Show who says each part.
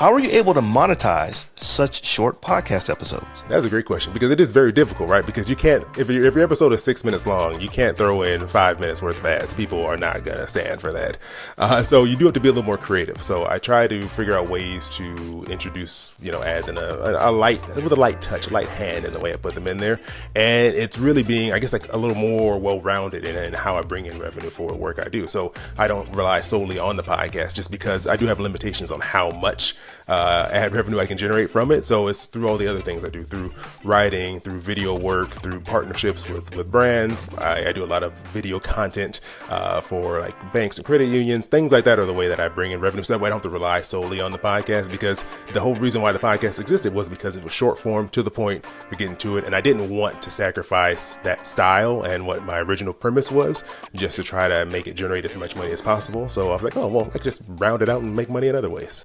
Speaker 1: how are you able to monetize such short podcast episodes?
Speaker 2: That's a great question, because it is very difficult, right? Because you can't, if your episode is 6 minutes long, you can't throw in 5 minutes worth of ads. People are not going to stand for that. So you do have to be a little more creative. So I try to figure out ways to introduce, ads in a light touch, a light hand in the way I put them in there. And it's really being, I guess, like a little more well-rounded in how I bring in revenue for the work I do. So I don't rely solely on the podcast, just because I do have limitations on how much ad revenue I can generate from it. So it's through all the other things I do, through writing, through video work, through partnerships with brands. I do a lot of video content for like banks and credit unions. Things like that are the way that I bring in revenue. So that way I don't have to rely solely on the podcast, because the whole reason why the podcast existed was because it was short form, to the point, we're getting to it. And I didn't want to sacrifice that style and what my original premise was, just to try to make it generate as much money as possible. So I was like, oh, well, I could just round it out and make money in other ways.